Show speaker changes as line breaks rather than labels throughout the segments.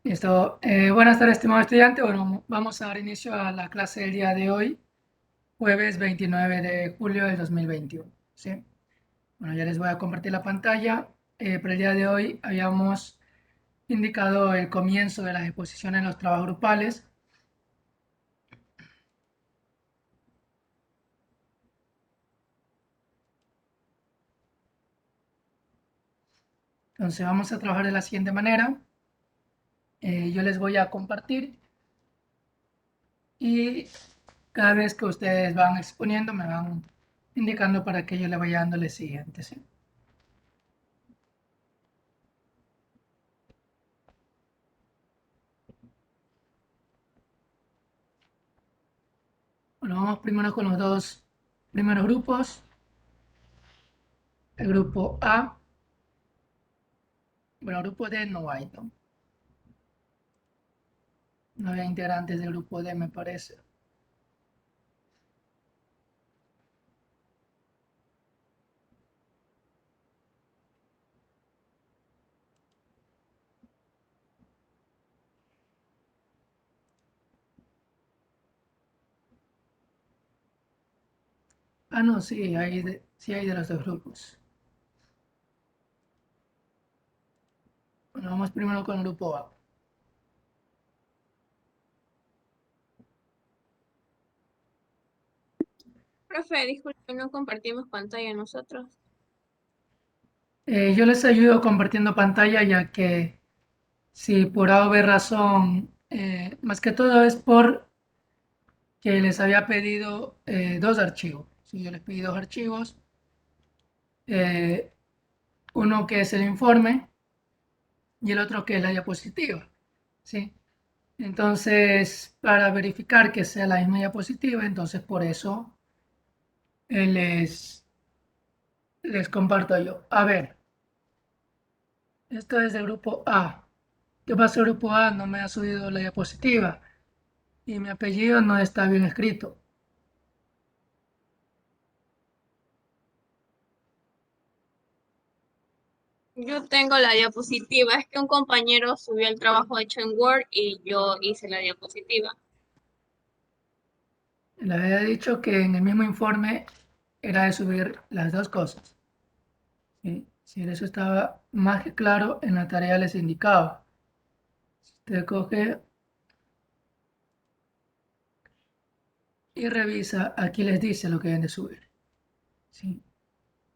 Buenas tardes, estimado estudiante. Bueno, vamos a dar inicio a la clase del día de hoy, jueves 29 de julio del 2021. ¿Sí? Bueno, ya les voy a compartir la pantalla. Para el día de hoy habíamos indicado el comienzo de las exposiciones en los trabajos grupales. Entonces vamos a trabajar de la siguiente manera. Yo les voy a compartir y cada vez que ustedes van exponiendo me van indicando para que yo le vaya dando el siguiente. ¿Sí? Bueno, vamos primero con los dos primeros grupos. El grupo A, bueno, grupo D no hay, ¿no? No había integrantes del grupo D, me parece. Ah, no, sí, sí hay de los dos grupos. Bueno, vamos primero con el grupo A.
Profe, disculpe, no compartimos pantalla nosotros.
Yo les ayudo compartiendo pantalla ya que si por A o B razón, más que todo es por que les había pedido dos archivos. Si yo les pedí dos archivos, eh, uno que es el informe y el otro que es la diapositiva. ¿Sí? Entonces, para verificar que sea la misma diapositiva, entonces por eso les comparto yo. A ver, esto es del grupo A. ¿Qué pasa, el grupo A? No me ha subido la diapositiva y mi apellido no está bien escrito.
Yo tengo la diapositiva, es que un compañero subió el trabajo hecho en Word y yo hice la diapositiva.
Le había dicho que en el mismo informe era de subir las dos cosas. ¿Sí? Si eso estaba más que claro, en la tarea les indicaba. Si usted coge y revisa, aquí les dice lo que deben de subir. ¿Sí?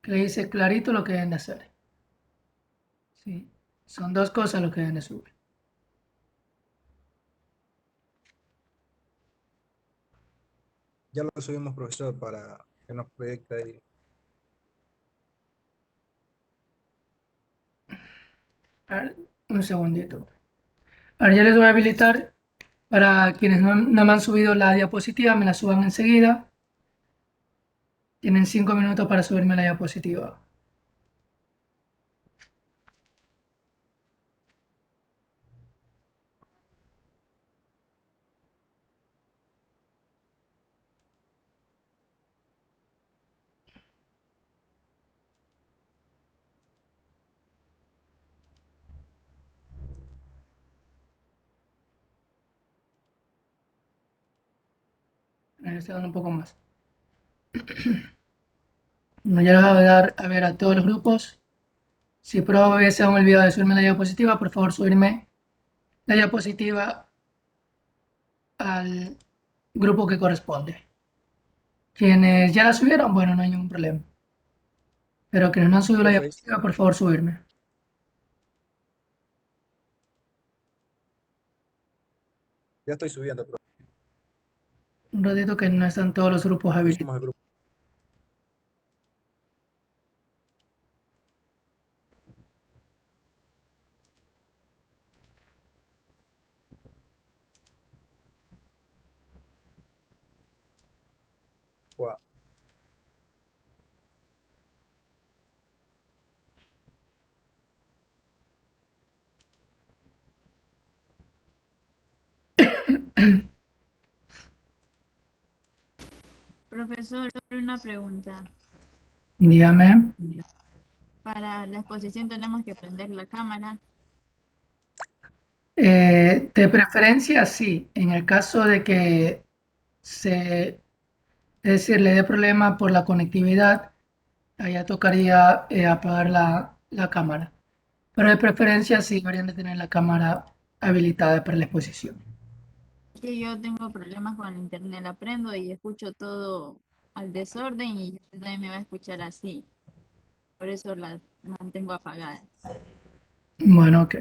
Que le dice clarito lo que deben de hacer. ¿Sí? Son dos cosas lo que deben de subir.
Ya lo subimos, profesor, para que nos proyecte ahí.
A ver, un segundito. Ahora ya les voy a habilitar para quienes no me han subido la diapositiva, me la suban enseguida. Tienen 5 minutos para subirme la diapositiva. Me estoy dando un poco más. No, ya les voy a dar a ver a todos los grupos. Si por favor se han olvidado de subirme la diapositiva, por favor subirme la diapositiva al grupo que corresponde. Quienes ya la subieron, bueno, no hay ningún problema. Pero quienes no han subido la
Profe,
diapositiva, por favor subirme.
ya estoy subiendo, profe.
Un ratito que no están todos los grupos
Pusimos
habilitados.
el grupo. A.
Profesor, solo una pregunta.
Dígame.
Para la exposición tenemos que prender la cámara.
De preferencia, sí. En el caso de que se, es decir, le dé problema por la conectividad, allá tocaría apagar la cámara. Pero de preferencia, sí deberían de tener la cámara habilitada para la exposición.
Que yo tengo problemas con el internet, la prendo y escucho todo al desorden y también me va a escuchar así. Por eso la mantengo apagada.
Bueno, ok.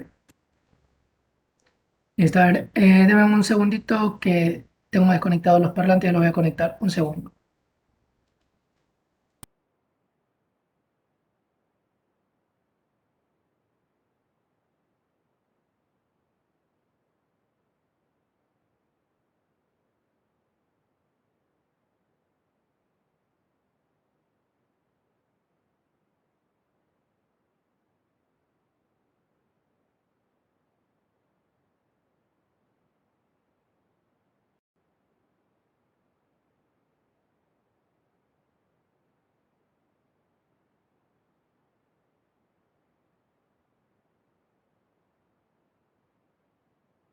Está bien. Deme un segundito que tengo desconectados los parlantes y los voy a conectar. Un segundo.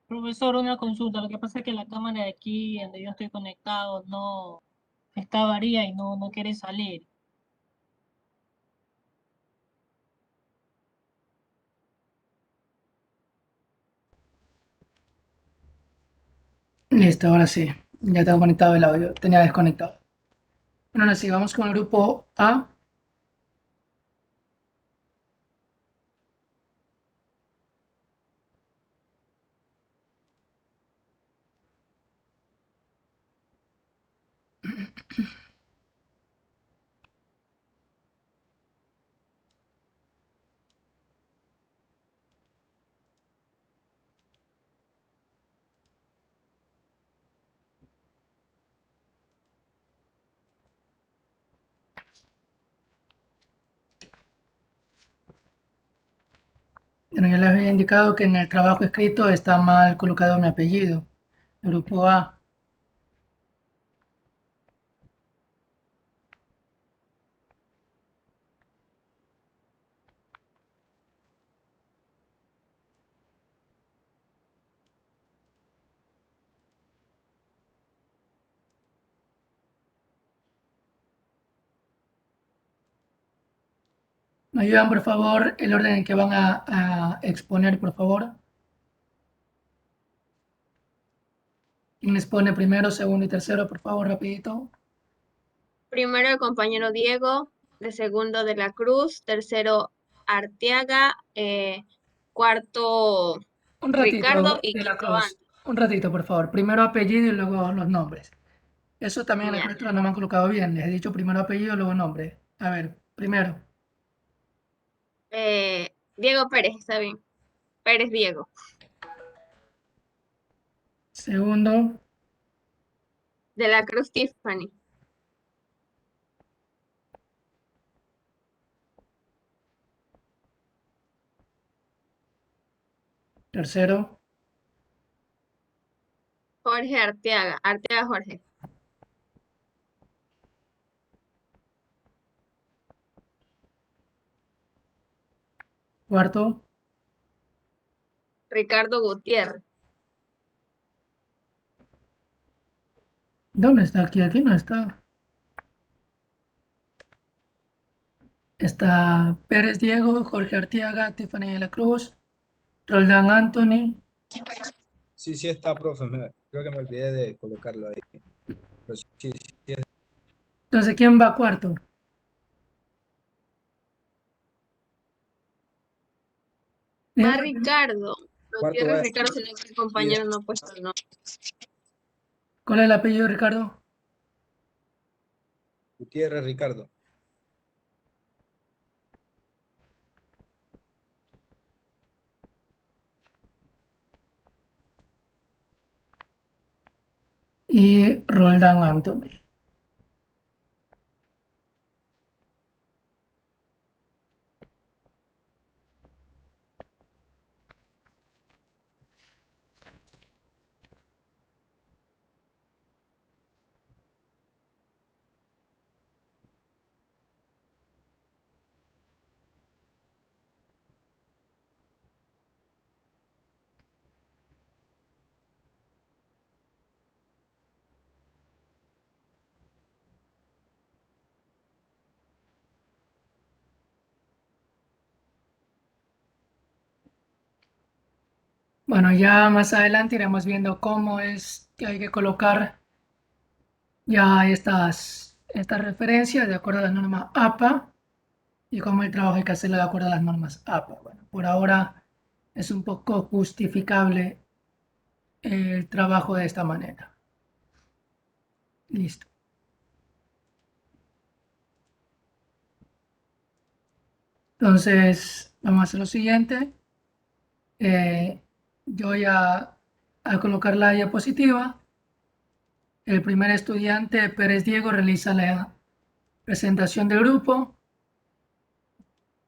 Profesor, una consulta. Lo que pasa es que la cámara de aquí, donde yo estoy conectado, no está varía y no quiere salir.
Listo, ahora sí. Ya tengo conectado el audio. Tenía desconectado. Bueno, ahora sí, vamos con el grupo A. Bueno, ya les había indicado que en el trabajo escrito está mal colocado mi apellido. El grupo A. ¿Me ayudan, por favor, el orden en que van a exponer, por favor? ¿Quién expone primero, segundo y tercero, por favor, rapidito?
Primero el compañero Diego, de segundo de la Cruz, tercero Arteaga, cuarto
Un
Ricardo
ratito,
y
de la
quinto
Cruz.
Andy.
Un ratito, por favor. Primero apellido y luego los nombres. Eso también en la
Ya.
carátula no me han colocado bien. Les he dicho primero apellido, luego nombre. A ver, primero.
Diego Pérez, está bien. Pérez Diego.
Segundo,
De la Cruz Tiffany.
tercero,
Jorge Arteaga. Arteaga Jorge.
cuarto.
Ricardo Gutiérrez.
¿Dónde está? Aquí, aquí no está. Está Pérez Diego, Jorge Artiaga, Tiffany de la Cruz, Roldán Anthony.
Sí, sí está, profe. Creo que me olvidé de colocarlo ahí. Pero sí, sí, sí.
Entonces, ¿quién va cuarto?
Va
Dígame.
Ricardo.
Cuarto
Gutiérrez
va
Ricardo, sino que el
Gutiérrez.
compañero no ha puesto el nombre.
¿Cuál es el apellido, Ricardo?
Gutiérrez Ricardo.
Y Roldán Anthony. Bueno, ya más adelante iremos viendo cómo es que hay que colocar ya estas referencias de acuerdo a la norma APA y cómo el trabajo hay que hacerlo de acuerdo a las normas APA. Bueno, por ahora es un poco justificable el trabajo de esta manera. Listo. Entonces, vamos a hacer lo siguiente. Yo voy a colocar la diapositiva. El primer estudiante, Pérez Diego, realiza la presentación del grupo.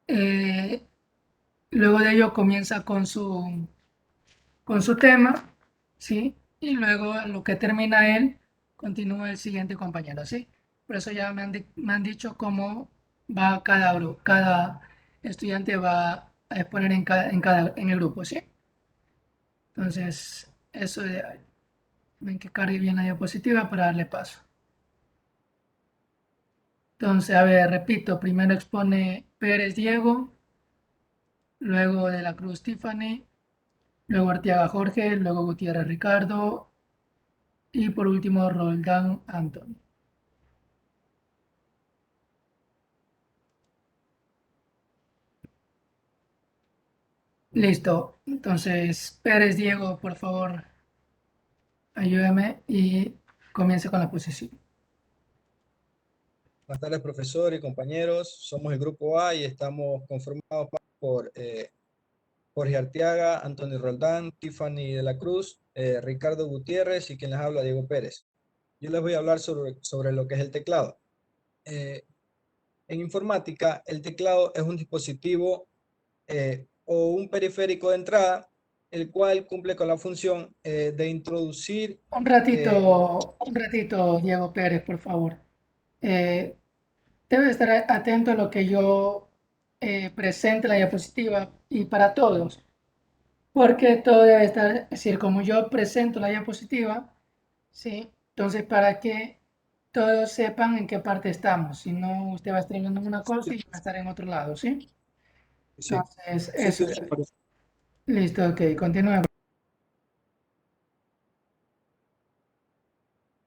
Eh, luego de ello comienza con su tema, ¿sí? Y luego a lo que termina él, continúa el siguiente compañero, ¿sí? Por eso ya me han dicho cómo va cada grupo, cada estudiante va a exponer en el grupo, ¿sí? Entonces, eso ven que cargue bien la diapositiva para darle paso. Entonces, a ver, repito, primero expone Pérez Diego, luego de la Cruz Tiffany, luego Arteaga Jorge, luego Gutiérrez Ricardo y por último Roldán Anthony. Listo, entonces Pérez Diego, por favor, ayúdame y comience con la posición.
Buenas tardes, profesor y compañeros. Somos el grupo A y estamos conformados por Jorge Arteaga, Antonio Roldán, Tiffany de la Cruz, Ricardo Gutiérrez y quien les habla, Diego Pérez. Yo les voy a hablar sobre lo que es el teclado. En informática, el teclado es un dispositivo o un periférico de entrada, el cual cumple con la función de introducir.
Un ratito, Diego Pérez, por favor. Debe estar atento a lo que yo presente en la diapositiva y para todos, porque todo debe estar, es decir, como yo presento la diapositiva, ¿sí? Entonces, para que todos sepan en qué parte estamos, si no, usted va a estar viendo una cosa y va a estar en otro lado, ¿sí?
Sí,
Entonces,
sí,
eso.
sí.
Listo, ok, continúe.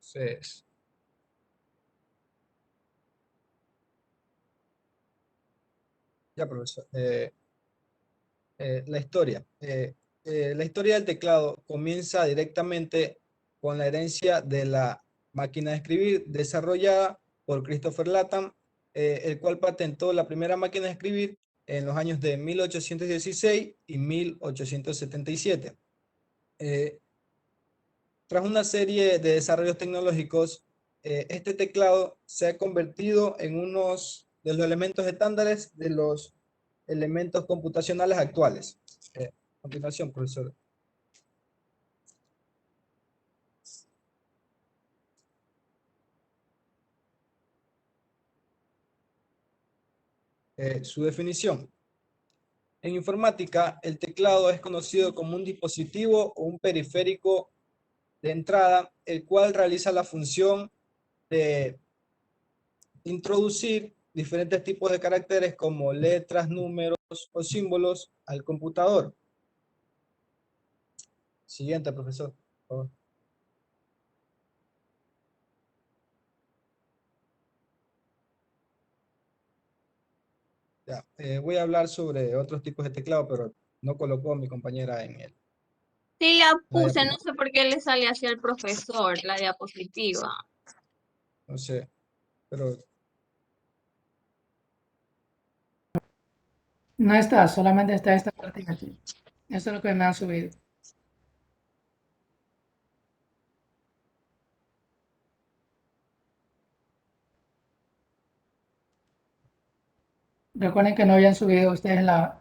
Entonces, ya, profesor. La historia. La historia del teclado comienza directamente con la herencia de la máquina de escribir desarrollada por Christopher Latham, el cual patentó la primera máquina de escribir en los años de 1816 y 1877. Tras una serie de desarrollos tecnológicos, este teclado se ha convertido en uno de los elementos estándares de los elementos computacionales actuales. A continuación, profesor. Su definición. En informática, el teclado es conocido como un dispositivo o un periférico de entrada, el cual realiza la función de introducir diferentes tipos de caracteres como letras, números o símbolos al computador. Siguiente, profesor, por favor. Ya, voy a hablar sobre otros tipos de teclado, pero no colocó a mi compañera en él.
Sí la puse, no sé por qué le sale así al profesor la diapositiva.
No sé, pero
No está, solamente está esta parte aquí. Eso es lo que me han subido. Recuerden que no habían subido ustedes la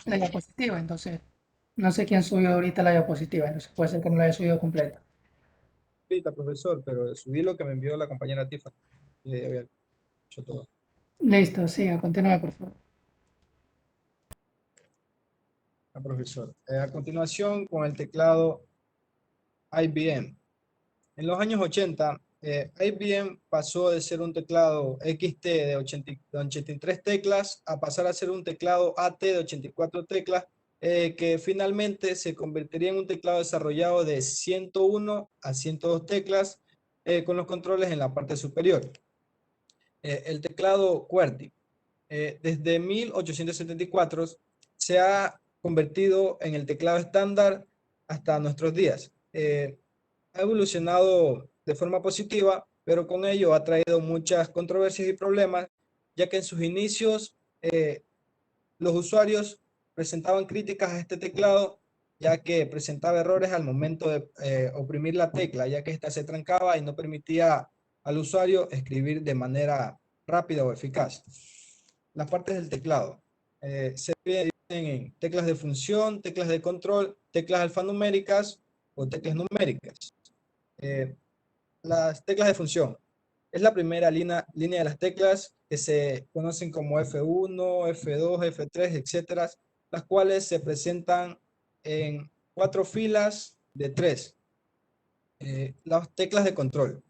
diapositiva, entonces no sé quién subió ahorita la diapositiva, entonces puede ser que no la haya subido completa.
ahorita, profesor, pero subí lo que me envió la compañera Tiffany. Y había hecho todo.
Listo, siga, continúe, por favor.
Profesor. A continuación, con el teclado IBM. En los años 80, IBM pasó de ser un teclado XT de 83 teclas a pasar a ser un teclado AT de 84 teclas que finalmente se convertiría en un teclado desarrollado de 101 a 102 teclas con los controles en la parte superior. El teclado QWERTY. Desde 1874 se ha convertido en el teclado estándar hasta nuestros días. Ha evolucionado de forma positiva, pero con ello ha traído muchas controversias y problemas, ya que en sus inicios los usuarios presentaban críticas a este teclado, ya que presentaba errores al momento de oprimir la tecla, ya que ésta se trancaba y no permitía al usuario escribir de manera rápida o eficaz. Las partes del teclado se dividen en teclas de función, teclas de control, teclas alfanuméricas o teclas numéricas. Las teclas de función es la primera línea de las teclas que se conocen como F1, F2, F3, etcétera, las cuales se presentan en 4 filas de 3. Las teclas de control.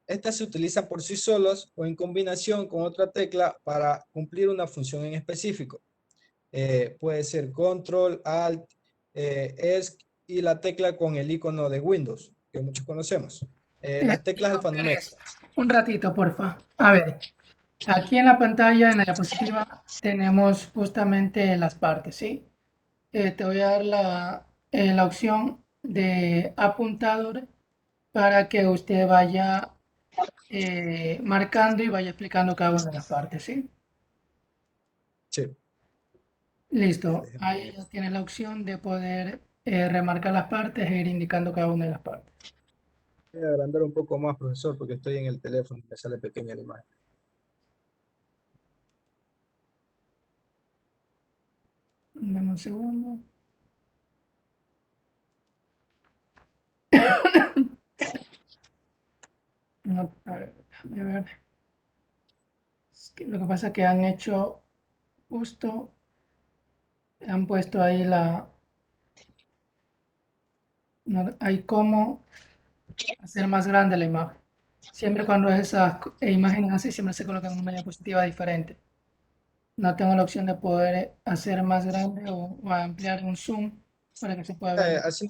Estas se utilizan por sí solas o en combinación con otra tecla para cumplir una función en específico. Puede ser Control, Alt, ESC y la tecla con el icono de Windows, que muchos conocemos. Las teclas alfanuméricas.
Un ratito, porfa. A ver, aquí en la pantalla, en la diapositiva, tenemos justamente las partes, ¿sí? Te voy a dar la opción de apuntador para que usted vaya marcando y vaya explicando cada una de las partes, ¿sí?
Sí.
Listo. Ahí ya tiene la opción de poder remarcar las partes e ir indicando cada una de las partes.
Voy a agrandar un poco más, profesor, porque estoy en el teléfono y me sale pequeña la imagen.
Dame un segundo. No, a ver, déjame ver. Es que lo que pasa es que han hecho justo, han puesto ahí hay cómo hacer más grande la imagen. Siempre cuando es esas imágenes así, siempre se colocan en una diapositiva diferente. No tengo la opción de poder hacer más grande o ampliar un zoom para que se pueda ver.
Así,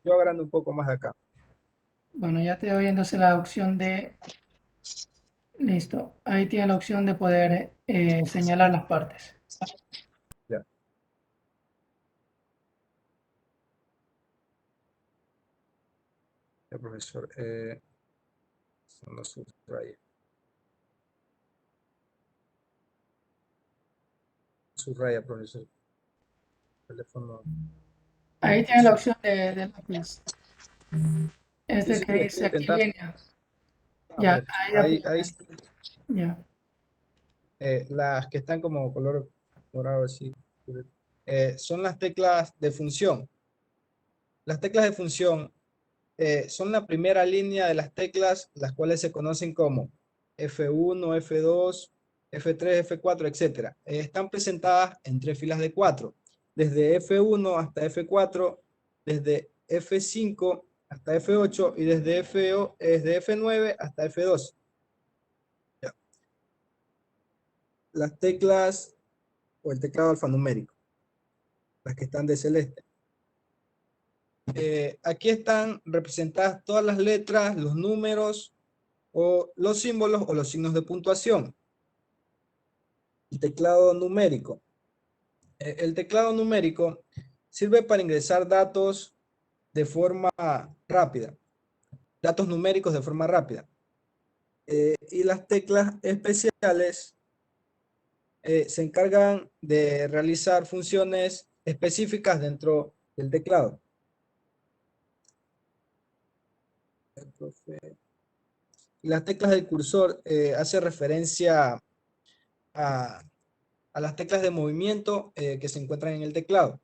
yo agrando un poco más acá.
Bueno, ya te doy entonces la opción de... Listo. Ahí tiene la opción de poder señalar las partes.
Ya. Ya, profesor. No subraya. Subraya, profesor. Teléfono.
Ahí tiene la opción de lápiz.
Sí, sí,
Que
estoy
dice aquí
intentando.
línea. Ya,
Ahí,
ya.
las que están como color morado así. Son las teclas de función. Las teclas de función son la primera línea de las teclas, las cuales se conocen como F1, F2, F3, F4, etc. Están presentadas en 3 filas de 4, desde F1 hasta F4, desde F5 hasta F8 y desde F9 hasta F12. Ya. Las teclas o el teclado alfanumérico, las que están de celeste. Aquí están representadas todas las letras, los números, o los símbolos o los signos de puntuación. El teclado numérico. El teclado numérico sirve para ingresar datos de forma rápida, datos numéricos de forma rápida. Y las teclas especiales se encargan de realizar funciones específicas dentro del teclado. Las teclas del cursor hace referencia a las teclas de movimiento que se encuentran en el teclado.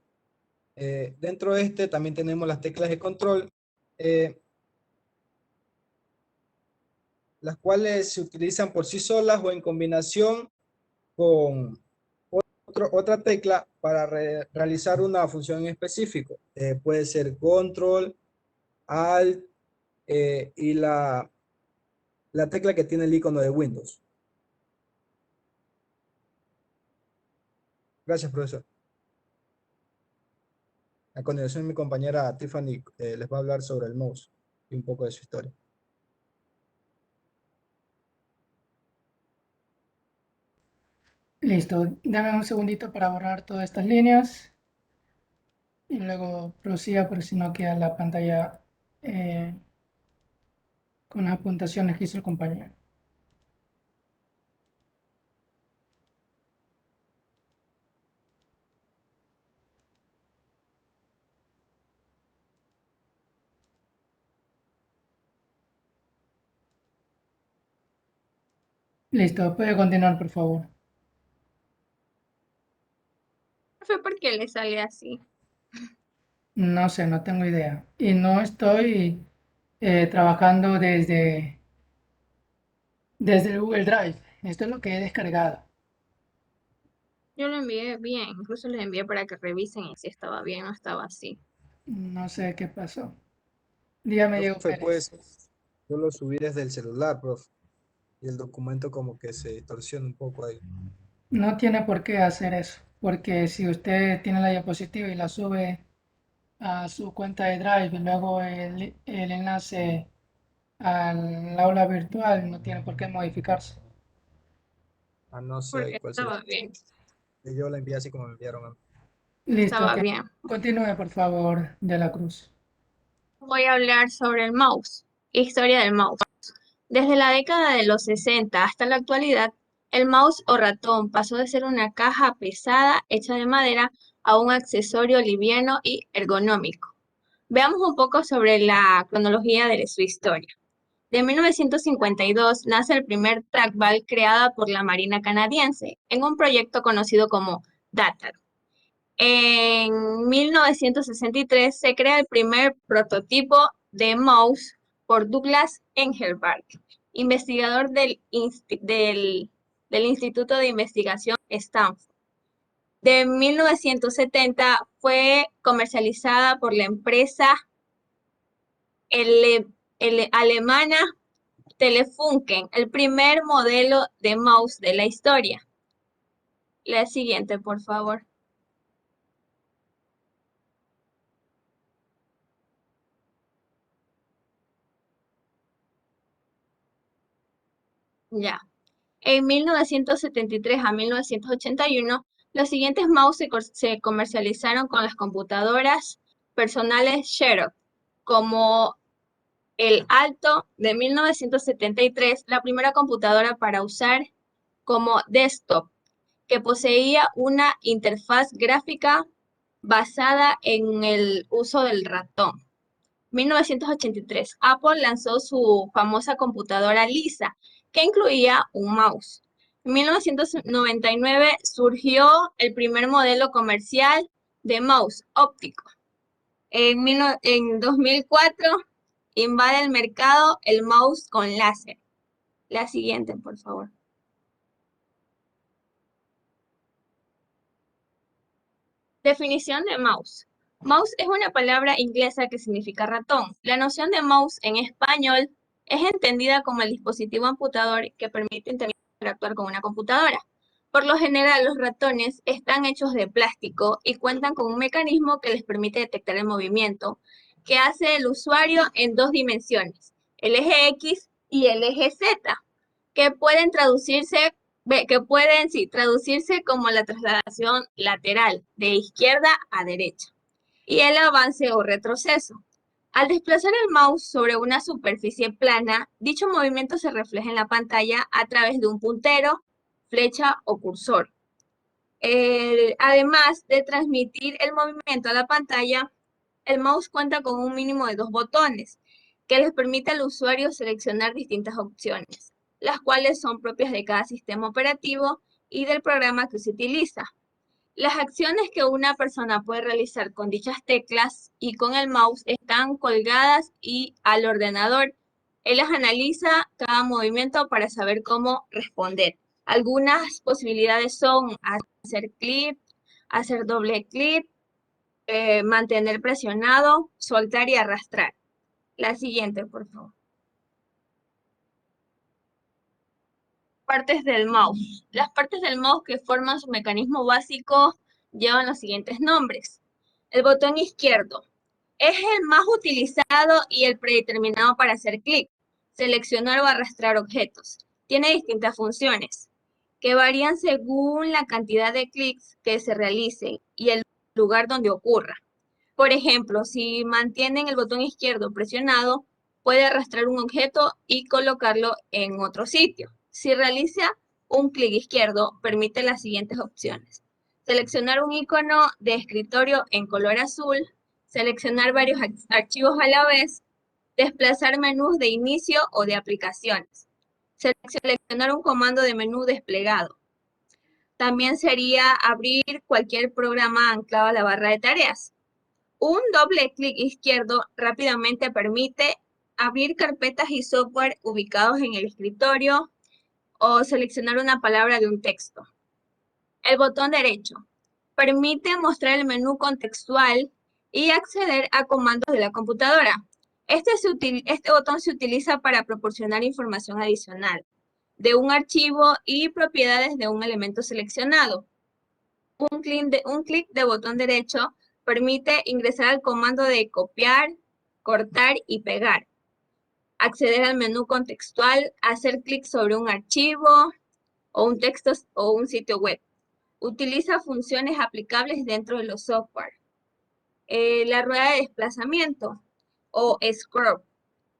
Dentro de este también tenemos las teclas de control, las cuales se utilizan por sí solas o en combinación con otra tecla para realizar una función en específico. Puede ser control, alt y la tecla que tiene el icono de Windows. Gracias, profesor. A continuación, mi compañera Tiffany les va a hablar sobre el mouse y un poco de su historia.
Listo, dame un segundito para borrar todas estas líneas y luego prosiga por si no queda la pantalla con las apuntaciones que hizo el compañero. Listo, puede continuar, por favor.
Fue porque le sale así.
No sé, no tengo idea. Y no estoy trabajando desde el Google Drive. Esto es lo que he descargado.
Yo lo envié bien, incluso les envié para que revisen si estaba bien o estaba así.
No sé qué pasó. Dígame, Diego
Profe,
Pérez.
pues yo lo subí desde el celular, profe, y el documento como que se distorsiona un poco ahí.
No tiene por qué hacer eso, porque si usted tiene la diapositiva y la sube a su cuenta de Drive y luego el enlace al aula virtual, no tiene por qué modificarse.
Ah, no sé ahí
Porque
cuál será.
estaba bien,
Yo la envié así como me enviaron a mí.
Listo,
estaba
que
bien.
continúe, por favor, de la Cruz.
Voy a hablar sobre el mouse, historia del mouse. Desde la década de los 60 hasta la actualidad, el mouse o ratón pasó de ser una caja pesada hecha de madera a un accesorio liviano y ergonómico. Veamos un poco sobre la cronología de su historia. De 1952 nace el primer trackball creada por la Marina canadiense en un proyecto conocido como DATAR. En 1963 se crea el primer prototipo de mouse por Douglas Engelbart, investigador del Instituto de Investigación Stanford. De 1970 fue comercializada por la empresa alemana Telefunken, el primer modelo de mouse de la historia. La siguiente, por favor. Ya. En 1973 a 1981, los siguientes mouse se comercializaron con las computadoras personales Xerox, como el Alto de 1973, la primera computadora para usar como desktop, que poseía una interfaz gráfica basada en el uso del ratón. 1983, Apple lanzó su famosa computadora Lisa, que incluía un mouse. En 1999 surgió el primer modelo comercial de mouse óptico. En 2004 invade el mercado el mouse con láser. La siguiente, por favor. Definición de mouse. Mouse es una palabra inglesa que significa ratón. La noción de mouse en español es entendida como el dispositivo amputador que permite interactuar con una computadora. Por lo general, los ratones están hechos de plástico y cuentan con un mecanismo que les permite detectar el movimiento que hace el usuario en dos dimensiones, el eje X y el eje Z, que pueden traducirse como la trasladación lateral de izquierda a derecha y el avance o retroceso. Al desplazar el mouse sobre una superficie plana, dicho movimiento se refleja en la pantalla a través de un puntero, flecha o cursor. Además de transmitir el movimiento a la pantalla, el mouse cuenta con un mínimo de 2 botones que les permite al usuario seleccionar distintas opciones, las cuales son propias de cada sistema operativo y del programa que se utiliza. Las acciones que una persona puede realizar con dichas teclas y con el mouse están colgadas y al ordenador. Él las analiza cada movimiento para saber cómo responder. Algunas posibilidades son hacer clic, hacer doble clic, mantener presionado, soltar y arrastrar. La siguiente, por favor. Partes del mouse. Las partes del mouse que forman su mecanismo básico llevan los siguientes nombres. El botón izquierdo es el más utilizado y el predeterminado para hacer clic, seleccionar o arrastrar objetos. Tiene distintas funciones que varían según la cantidad de clics que se realicen y el lugar donde ocurra. Por ejemplo, si mantienen el botón izquierdo presionado, puede arrastrar un objeto y colocarlo en otro sitio. Si realiza un clic izquierdo, permite las siguientes opciones. Seleccionar un icono de escritorio en color azul, seleccionar varios archivos a la vez, desplazar menús de inicio o de aplicaciones, seleccionar un comando de menú desplegado. También sería abrir cualquier programa anclado a la barra de tareas. Un doble clic izquierdo rápidamente permite abrir carpetas y software ubicados en el escritorio o seleccionar una palabra de un texto. El botón derecho permite mostrar el menú contextual y acceder a comandos de la computadora. Este botón se utiliza para proporcionar información adicional de un archivo y propiedades de un elemento seleccionado. Un clic de botón derecho permite ingresar al comando de copiar, cortar y pegar, acceder al menú contextual, hacer clic sobre un archivo o un texto o un sitio web. Utiliza funciones aplicables dentro de los software. La rueda de desplazamiento o scroll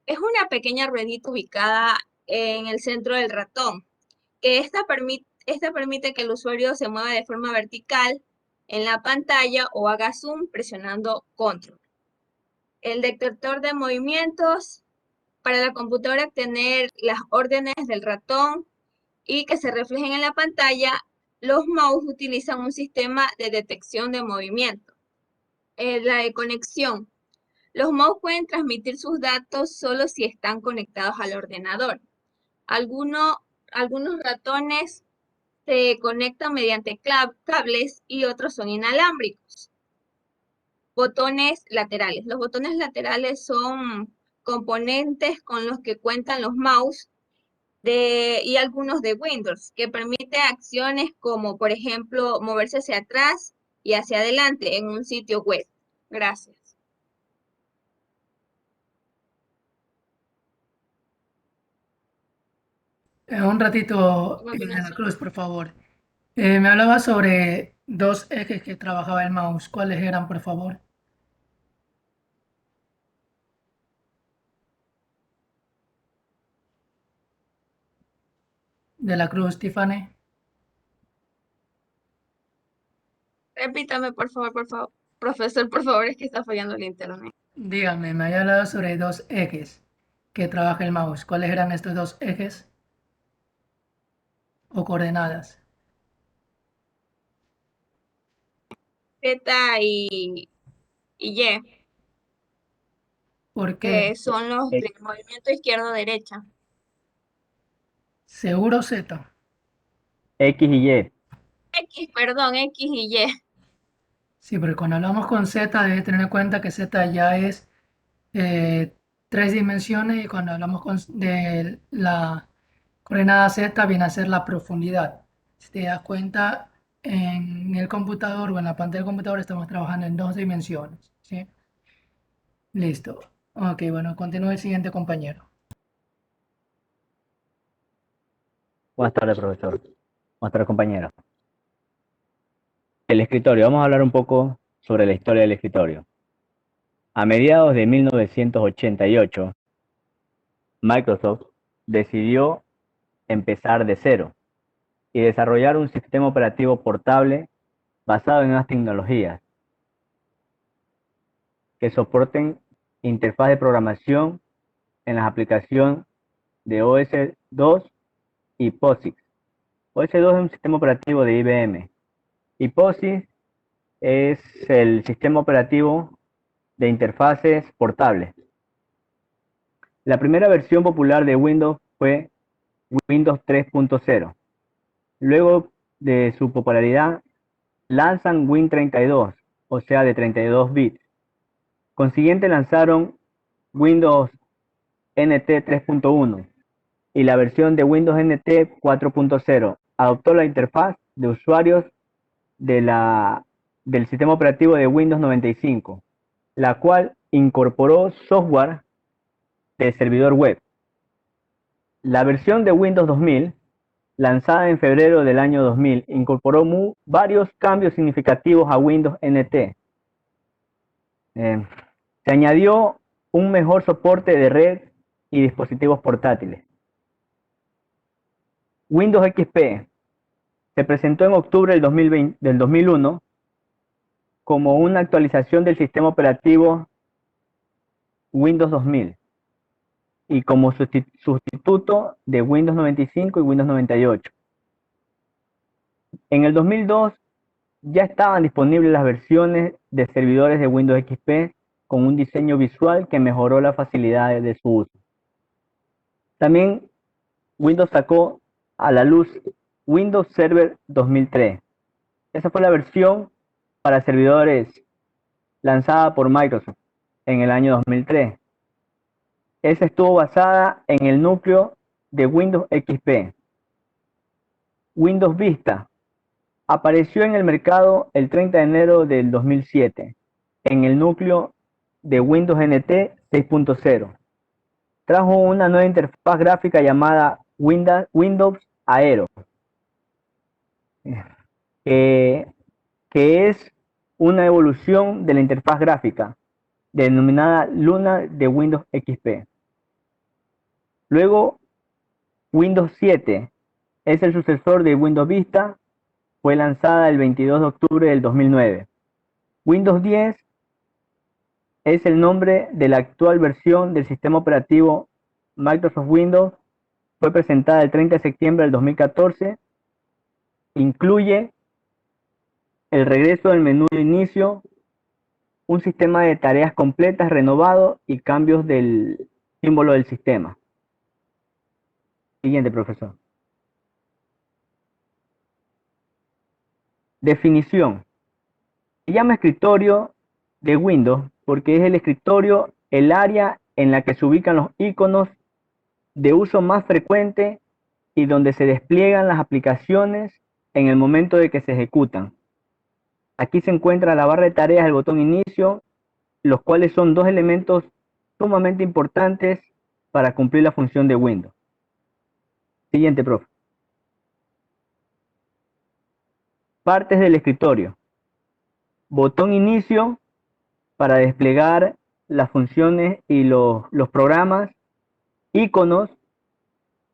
es una pequeña ruedita ubicada en el centro del ratón, que esta permite que el usuario se mueva de forma vertical en la pantalla o haga zoom presionando control. El detector de movimientos, para la computadora tener las órdenes del ratón y que se reflejen en la pantalla, los mouse utilizan un sistema de detección de movimiento. La de conexión. Los mouse pueden transmitir sus datos solo si están conectados al ordenador. Algunos ratones se conectan mediante cables y otros son inalámbricos. Botones laterales. Los botones laterales son componentes con los que cuentan los mouse y algunos de Windows, que permite acciones como, por ejemplo, moverse hacia atrás y hacia adelante en un sitio web. Gracias.
Un ratito, de la Cruz, por favor. Me hablaba sobre dos ejes que trabajaba el mouse. ¿Cuáles eran, por favor? De la Cruz, Tiffany.
Repítame, por favor. Profesor, por favor, es que está fallando el internet.
Dígame, me había hablado sobre dos ejes que trabaja el mouse. ¿Cuáles eran estos dos ejes o coordenadas?
Z y Y,
¿Por
que
qué?
son los del movimiento izquierdo-derecha.
Seguro Z.
X y Y.
X y Y.
Sí, porque cuando hablamos con Z debe tener en cuenta que Z ya es tres dimensiones y cuando hablamos de la coordenada Z viene a ser la profundidad. Si te das cuenta, en el computador o en la pantalla del computador estamos trabajando en dos dimensiones, ¿sí? Listo. Ok, bueno, continúe el siguiente compañero.
Buenas tardes, profesor. Buenas tardes, compañero. El escritorio. Vamos a hablar un poco sobre la historia del escritorio. A mediados de 1988, Microsoft decidió empezar de cero y desarrollar un sistema operativo portable basado en nuevas tecnologías que soporten interfaz de programación en las aplicaciones de OS2 y POSIX. OS2 es un sistema operativo de IBM y POSIX es el sistema operativo de interfaces portables. La primera versión popular de Windows fue Windows 3.0. Luego de su popularidad, lanzan Win32, o sea, de 32 bits. Consiguiente lanzaron Windows NT 3.1 y la versión de Windows NT 4.0 adoptó la interfaz de usuarios de la del sistema operativo de Windows 95, la cual incorporó software de servidor web. La versión de Windows 2000, lanzada en febrero del año 2000, incorporó varios cambios significativos a Windows NT. Se añadió un mejor soporte de red y dispositivos portátiles. Windows XP se presentó en octubre del 2001 como una actualización del sistema operativo Windows 2000 y como sustituto de Windows 95 y Windows 98. En el 2002 ya estaban disponibles las versiones de servidores de Windows XP con un diseño visual que mejoró la facilidad de su uso. También Windows sacó a la luz Windows Server 2003. Esa fue la versión para servidores lanzada por Microsoft en el año 2003. Esa estuvo basada en el núcleo de Windows XP. Windows Vista apareció en el mercado el 30 de enero del 2007 en el núcleo de Windows NT 6.0. Trajo una nueva interfaz gráfica llamada Windows Aero, que es una evolución de la interfaz gráfica denominada Luna de Windows XP. Luego, Windows 7 es el sucesor de Windows Vista, fue lanzada el 22 de octubre del 2009. Windows 10 es el nombre de la actual versión del sistema operativo Microsoft Windows, fue presentada el 30 de septiembre del 2014, incluye el regreso del menú de inicio, un sistema de tareas completas renovado y cambios del símbolo del sistema. Siguiente, profesor. Definición. Se llama escritorio de Windows porque es el escritorio, el área en la que se ubican los iconos de uso más frecuente y donde se despliegan las aplicaciones en el momento de que se ejecutan. Aquí se encuentra la barra de tareas, el botón inicio, los cuales son dos elementos sumamente importantes para cumplir la función de Windows. Siguiente, profe. Partes del escritorio. Botón inicio para desplegar las funciones y los programas. Iconos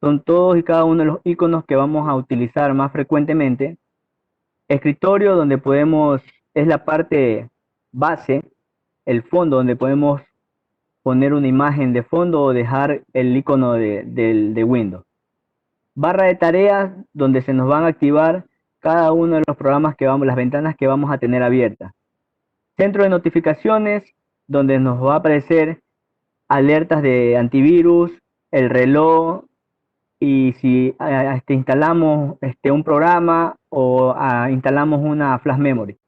son todos y cada uno de los iconos que vamos a utilizar más frecuentemente. Escritorio, donde es la parte base, el fondo, donde podemos poner una imagen de fondo o dejar el icono de Windows. Barra de tareas, donde se nos van a activar cada uno de los programas las ventanas que vamos a tener abiertas. Centro de notificaciones, donde nos va a aparecer alertas de antivirus, el reloj, y si instalamos un programa o instalamos una flash memory.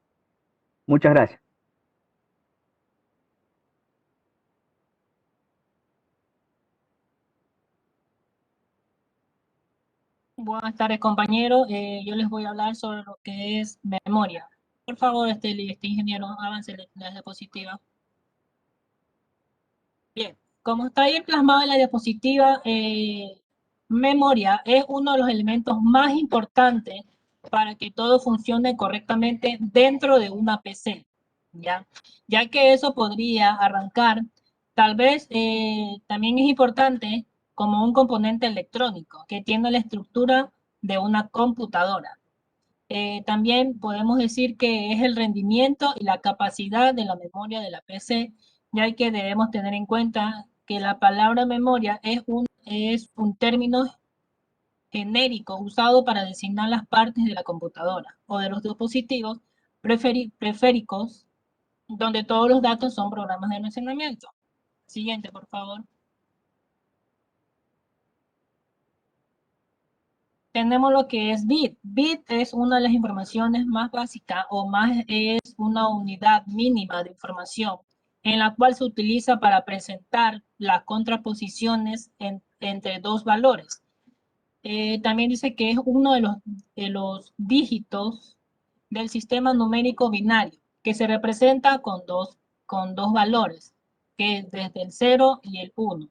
Muchas gracias.
Buenas tardes, compañeros. Yo les voy a hablar sobre lo que es memoria. Por favor, ingeniero, avance la diapositiva. Bien, como está ahí plasmado en la diapositiva, memoria es uno de los elementos más importantes para que todo funcione correctamente dentro de una PC, ¿ya? Ya que eso podría arrancar, tal vez también es importante como un componente electrónico que tiene la estructura de una computadora. También podemos decir que es el rendimiento y la capacidad de la memoria de la PC, ya que debemos tener en cuenta que la palabra memoria es un término genérico usado para designar las partes de la computadora o de los dispositivos periféricos, donde todos los datos son programas de almacenamiento. Siguiente, por favor. Tenemos lo que es bit. Bit es una de las informaciones más básicas es una unidad mínima de información en la cual se utiliza para presentar las contraposiciones entre dos valores. También dice que es uno de los dígitos del sistema numérico binario. que se representa con dos valores, que es desde el 0 y el 1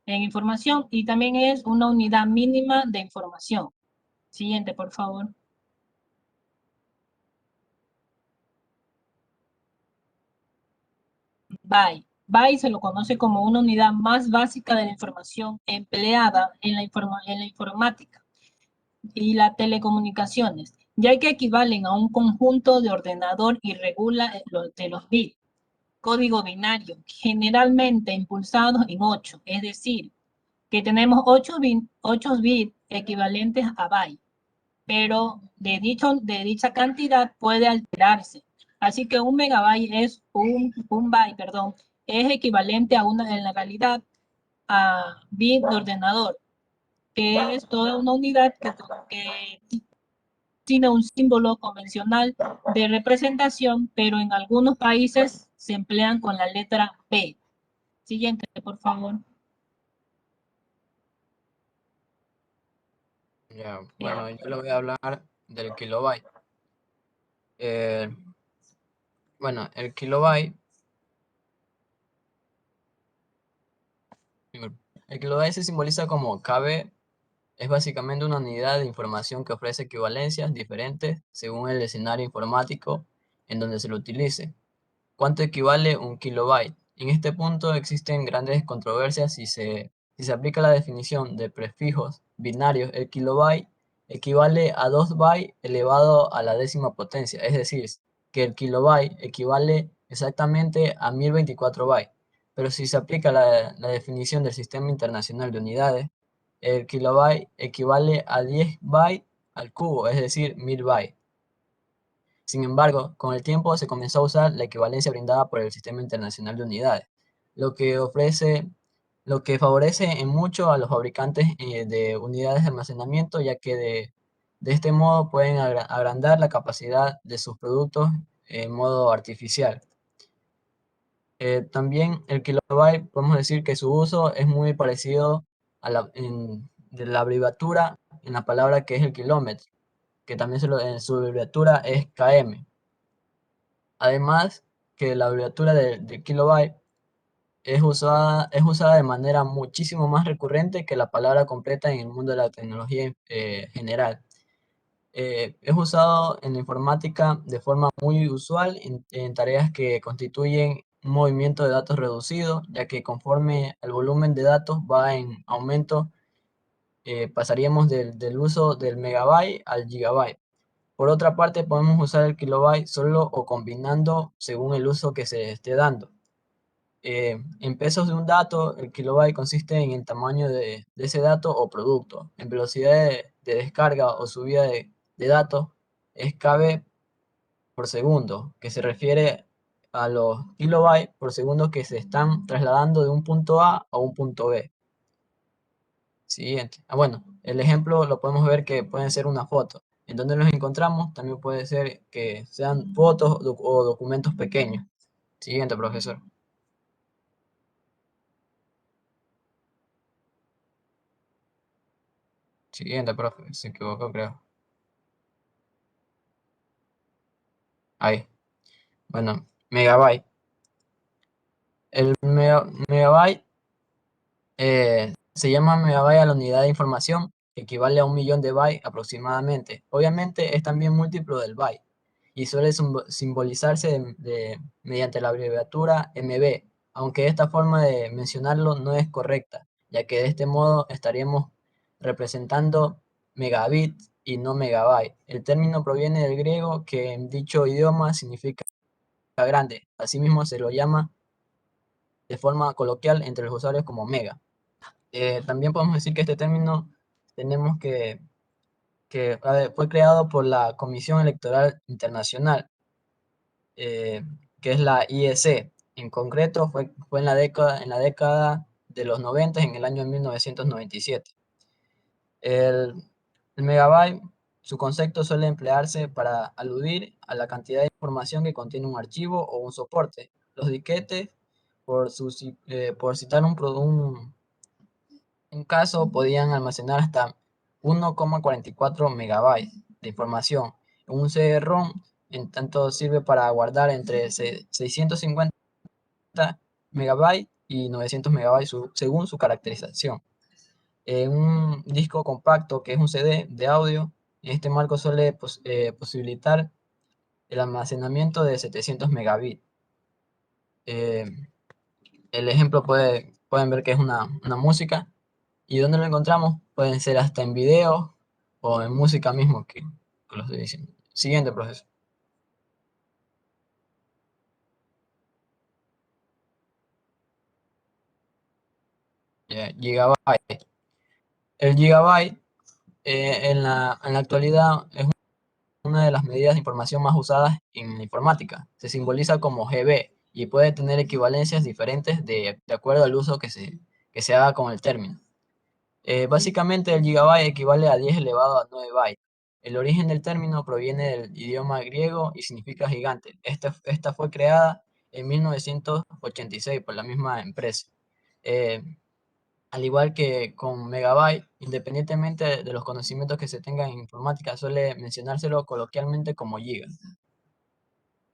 en información, y también es una unidad mínima de información. Siguiente, por favor. Byte. Byte se lo conoce como una unidad más básica de la información empleada en la informática y las telecomunicaciones, ya que equivalen a un conjunto de ordenador y regula de los bits. Código binario, generalmente impulsados en 8, es decir, que tenemos 8 bits equivalentes a byte, pero de dicha cantidad puede alterarse. Así que un megabyte es un byte, perdón, es equivalente a en la realidad a bit de ordenador, que es toda una unidad que tiene un símbolo convencional de representación, pero en algunos países se emplean con la letra P. Siguiente, por favor.
Ya, bueno, yo le voy a hablar del kilobyte. Bueno, el kilobyte se simboliza como KB. Es básicamente una unidad de información que ofrece equivalencias diferentes según el escenario informático en donde se lo utilice. ¿Cuánto equivale un kilobyte? En este punto existen grandes controversias si se aplica la definición de prefijos binarios. El kilobyte equivale a 2 bytes elevado a la décima potencia, es decir, que el kilobyte equivale exactamente a 1024 bytes. Pero si se aplica la definición del Sistema Internacional de Unidades, el kilobyte equivale a 10 bytes al cubo, es decir, 1000 bytes. Sin embargo, con el tiempo se comenzó a usar la equivalencia brindada por el Sistema Internacional de Unidades, lo que favorece en mucho a los fabricantes de unidades de almacenamiento, ya que de este modo pueden agrandar la capacidad de sus productos en modo artificial. También el kilobyte, podemos decir que su uso es muy parecido a de la abreviatura en la palabra que es el kilómetro, que también en su abreviatura es km. Además, que la abreviatura de kilobyte es usada de manera muchísimo más recurrente que la palabra completa en el mundo de la tecnología general. Es usado en la informática de forma muy usual en tareas que constituyen un movimiento de datos reducido, ya que conforme el volumen de datos va en aumento, pasaríamos del uso del megabyte al gigabyte. Por otra parte, podemos usar el kilobyte solo o combinando según el uso que se esté dando. En pesos de un dato, el kilobyte consiste en el tamaño de ese dato o producto. En velocidad de descarga o subida de datos es KB por segundo, que se refiere a los kilobytes por segundo que se están trasladando de un punto A a un punto B. Siguiente. Bueno, el ejemplo lo podemos ver que pueden ser una foto. En donde los encontramos también puede ser que sean fotos o documentos pequeños. Siguiente, profesor. Siguiente, profe. Se equivocó, creo. Ahí. Bueno, megabyte. El megabyte se llama megabyte a la unidad de información, que equivale a 1 millón de bytes aproximadamente. Obviamente es también múltiplo del byte y suele simbolizarse mediante la abreviatura MB, aunque esta forma de mencionarlo no es correcta, ya que de este modo estaríamos representando megabit y no megabyte. El término proviene del griego, que en dicho idioma significa grande. Asimismo se lo llama de forma coloquial entre los usuarios como mega. También podemos decir que este término tenemos fue creado por la Comisión Electoral Internacional, que es la IEC. En concreto fue en la década de los 90, en el año 1997. El megabyte, su concepto suele emplearse para aludir a la cantidad de información que contiene un archivo o un soporte. Los disquetes, por citar un caso, podían almacenar hasta 1,44 megabytes de información. Un CD-ROM En tanto sirve para guardar entre 650 megabytes y 900 megabytes según su caracterización. En un disco compacto, que es un CD de audio, este marco suele posibilitar el almacenamiento de 700 megabits. Eh, el ejemplo pueden ver que es una música. ¿Y dónde lo encontramos? Pueden ser hasta en video o en música mismo, que lo estoy diciendo. Siguiente proceso. Gigabyte. El gigabyte en la actualidad es una de las medidas de información más usadas en la informática. Se simboliza como GB y puede tener equivalencias diferentes de acuerdo al uso que se haga con el término. Básicamente el gigabyte equivale a 10 elevado a 9 bytes. El origen del término proviene del idioma griego y significa gigante. Esta fue creada en 1986 por la misma empresa. Al igual que con megabyte, independientemente de los conocimientos que se tengan en informática, suele mencionárselo coloquialmente como giga.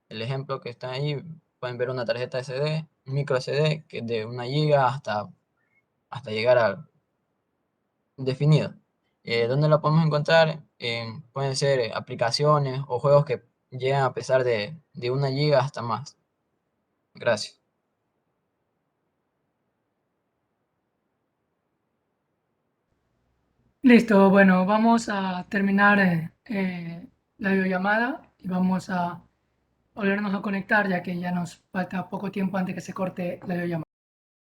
El ejemplo que está ahí, pueden ver una tarjeta SD, un micro SD, que es de 1 giga hasta llegar al definido. ¿Dónde lo podemos encontrar? Pueden ser aplicaciones o juegos que llegan a pesar de 1 giga hasta más. Gracias.
Listo, bueno, vamos a terminar la videollamada y vamos a volvernos a conectar ya que ya nos falta poco tiempo antes que se corte la videollamada.